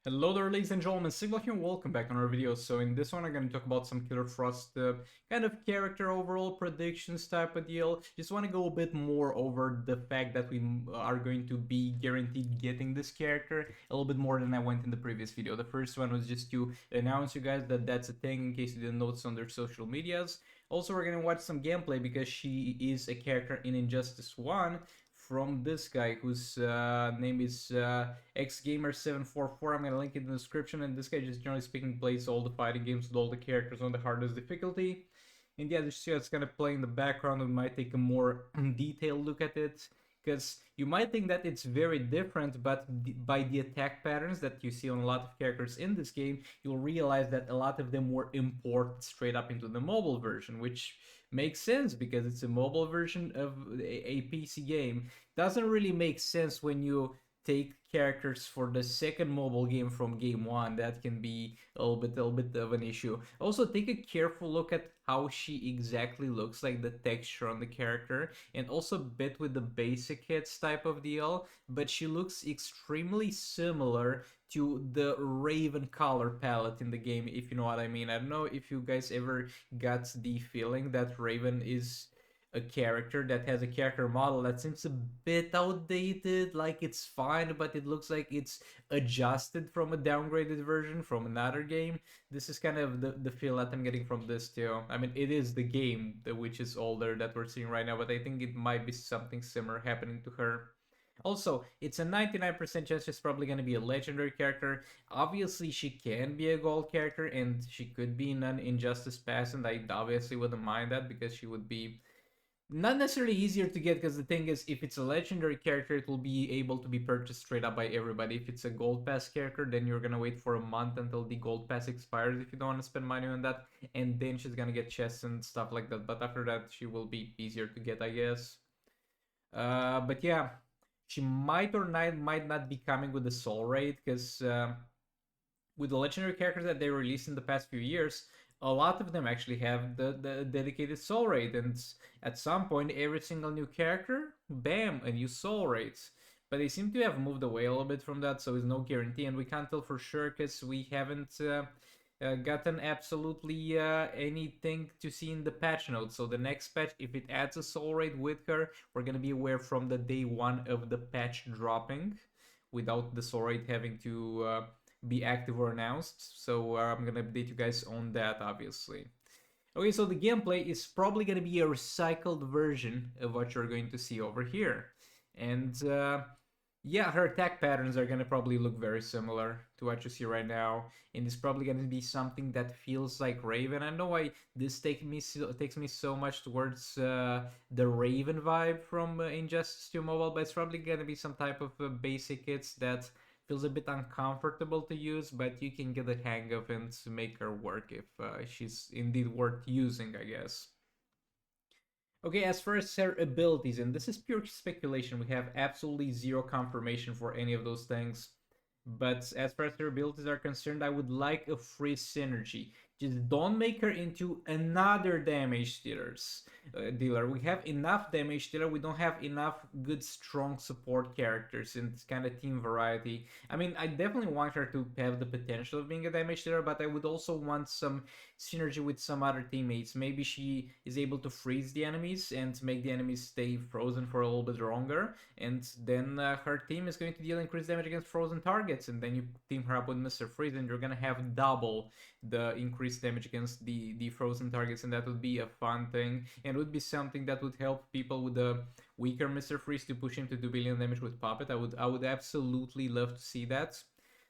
Hello there, ladies and gentlemen, Sigma here, and welcome back to another video. So in this one, I'm going to talk about some Killer Frost kind of character overall predictions type of deal. Just want to go a bit more over the fact that we are going to be guaranteed getting this character a little bit more than I went in the previous video. The first one was just to announce you guys that that's a thing in case you didn't notice on their social medias. Also, we're going to watch some gameplay because she is a character in Injustice 1 from this guy whose name is XGamer744. I'm gonna link it in the description. And this guy, just generally speaking, plays all the fighting games with all the characters on the hardest difficulty. And yeah, just see how it's gonna play in the background. We might take a more detailed look at it because you might think that it's very different, but by the attack patterns that you see on a lot of characters in this game, you'll realize that a lot of them were imported straight up into the mobile version, which makes sense because it's a mobile version of a PC game. Doesn't really make sense when you take characters for the second mobile game from game one. That can be a little bit of an issue. Also, take a careful look at how she exactly looks, like the texture on the character, and also a bit with the basic hits type of deal. But she looks extremely similar to the Raven color palette in the game, if you know what I mean. I don't know if you guys ever got the feeling that Raven is a character that has a character model that seems a bit outdated, like it's fine, but it looks like it's adjusted from a downgraded version from another game. This is kind of the feel that I'm getting from this too. I mean, it is the game, which is older, that we're seeing right now, but I think it might be something similar happening to her. Also, it's a 99% chance she's probably going to be a legendary character. Obviously, she can be a gold character, and she could be in an Injustice Pass, and I obviously wouldn't mind that because she would be not necessarily easier to get, because the thing is, if it's a legendary character, it will be able to be purchased straight up by everybody. If it's a gold pass character, then you're gonna wait for a month until the gold pass expires if you don't want to spend money on that, and then she's gonna get chests and stuff like that. But after that, she will be easier to get, I guess. But yeah, she might not be coming with the soul rate, because with the legendary characters that they released in the past few years, a lot of them actually have the dedicated soul rate, and at some point, every single new character, bam, a new soul rate. But they seem to have moved away a little bit from that, so it's no guarantee, and we can't tell for sure because we haven't gotten absolutely anything to see in the patch notes. So the next patch, if it adds a soul rate with her, we're gonna be aware from the day one of the patch dropping, without the soul rate having to be active or announced. So I'm gonna update you guys on that, obviously. Okay, so the gameplay is probably gonna be a recycled version of what you're going to see over here. And yeah, her attack patterns are gonna probably look very similar to what you see right now, and it's probably gonna be something that feels like Raven. I know why this takes me so much towards the Raven vibe from Injustice 2 Mobile, but it's probably gonna be some type of basic hits that feels a bit uncomfortable to use, but you can get the hang of it to make her work if she's indeed worth using, I guess. Okay, as far as her abilities, and this is pure speculation, we have absolutely zero confirmation for any of those things. But as far as her abilities are concerned, I would like a free synergy. Just don't make her into another damage dealer. We have enough damage dealer. We don't have enough good, strong support characters in this kind of team variety. I mean, I definitely want her to have the potential of being a damage dealer, but I would also want some synergy with some other teammates. Maybe she is able to freeze the enemies and make the enemies stay frozen for a little bit longer, and then her team is going to deal increased damage against frozen targets, and then you team her up with Mr. Freeze, and you're gonna have double the increased damage against the frozen targets, and that would be a fun thing, and would be something that would help people with the weaker Mr. Freeze to push him to do billion damage with Puppet. I would absolutely love to see that.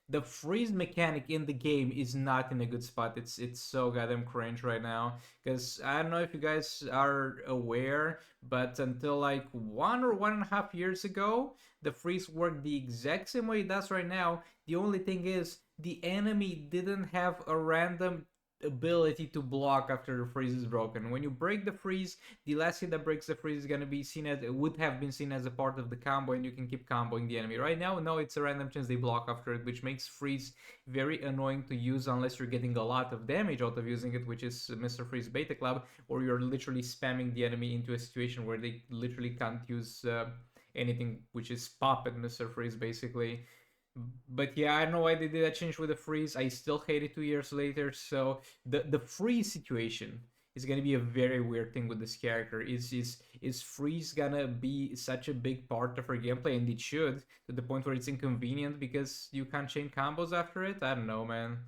The freeze mechanic in the game is not in a good spot. It's so goddamn cringe right now. Because I don't know if you guys are aware, but until like 1 or 1.5 years ago, the freeze worked the exact same way it does right now. The only thing is the enemy didn't have a random ability to block after the freeze is broken. When you break the freeze, the last hit that breaks the freeze is gonna be seen as, it would have been seen as a part of the combo, and you can keep comboing the enemy. Right now, no, it's a random chance they block after it, which makes freeze very annoying to use unless you're getting a lot of damage out of using it, which is Mr. Freeze Beta Club, or you're literally spamming the enemy into a situation where they literally can't use anything, which is Puppet Mr. Freeze basically. But yeah, I don't know why they did that change with the freeze. I still hate it 2 years later. So the freeze situation is gonna be a very weird thing with this character. Is freeze gonna be such a big part of her gameplay, and it should, to the point where it's inconvenient because you can't chain combos after it? I don't know, man.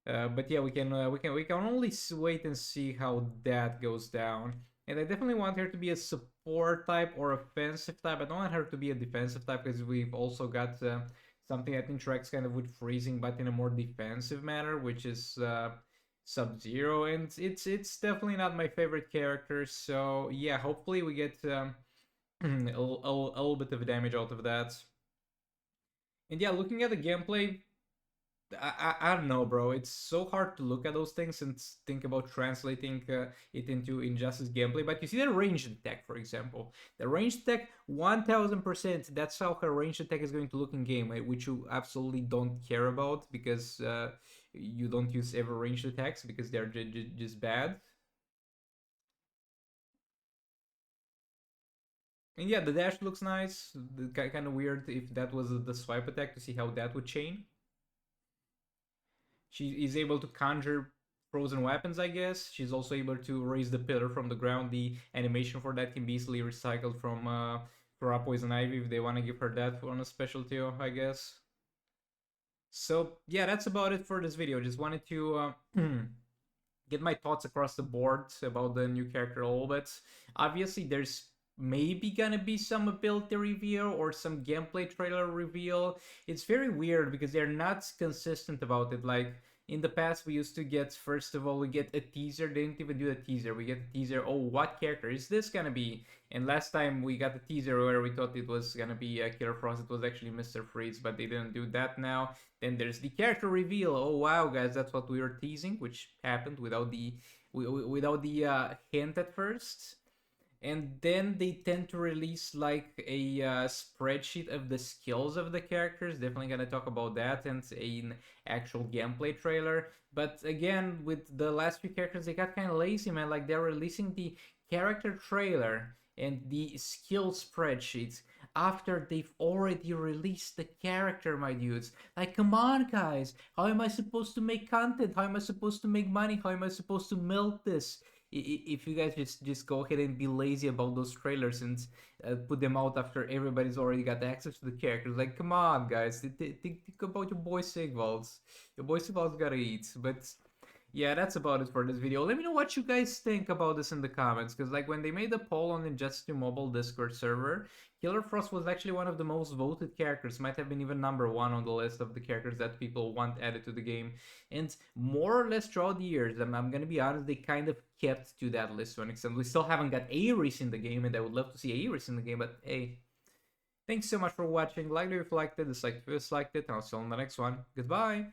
But yeah, we can only wait and see how that goes down. And I definitely want her to be a support type or offensive type. I don't want her to be a defensive type because we've also got something that interacts kind of with freezing, but in a more defensive manner, which is Sub Zero, and it's definitely not my favorite character. So yeah, hopefully we get a little bit of damage out of that. And yeah, looking at the gameplay, I don't know, bro. It's so hard to look at those things and think about translating it into Injustice gameplay. But you see the ranged attack, for example. The ranged attack, 1000%. That's how her ranged attack is going to look in game, which you absolutely don't care about because you don't use ever ranged attacks because they're just bad. And yeah, the dash looks nice. Kind of weird if that was the swipe attack to see how that would chain. She is able to conjure frozen weapons, I guess. She's also able to raise the pillar from the ground. The animation for that can be easily recycled from Flora Poison Ivy if they want to give her that on a special tier, I guess. So yeah, that's about it for this video. Just wanted to get my thoughts across the board about the new character a little bit. Obviously, there's maybe gonna be some ability reveal or some gameplay trailer reveal. It's very weird because they're not consistent about it. Like in the past, we used to get, first of all, we get a teaser. They didn't even do a teaser. We get a teaser. Oh, what character is this gonna be? And last time we got a teaser where we thought it was gonna be Killer Frost. It was actually Mr. Freeze, but they didn't do that now. Then there's the character reveal. Oh wow, guys, that's what we were teasing, which happened without the hint at first. And then they tend to release like a spreadsheet of the skills of the characters. Definitely gonna talk about that and an actual gameplay trailer. But again, with the last few characters, they got kind of lazy, man. Like they're releasing the character trailer and the skill spreadsheets after they've already released the character, my dudes. Like, come on, guys. How am I supposed to make content? How am I supposed to make money? How am I supposed to milk this? If you guys just go ahead and be lazy about those trailers and put them out after everybody's already got access to the characters, like come on, guys, think about your boy Sigvalds. Your boy Sigvalds gotta eat. But yeah, that's about it for this video. Let me know what you guys think about this in the comments, because like when they made the poll on the Injustice 2 mobile Discord server, Killer Frost was actually one of the most voted characters, might have been even #1 on the list of the characters that people want added to the game. And more or less throughout the years, I'm gonna be honest, they kind of kept to that list to an extent. We still haven't got Ares in the game, and I would love to see Ares in the game, but hey. Thanks so much for watching. Like it if you liked it, dislike if you disliked it, and I'll see you on the next one. Goodbye!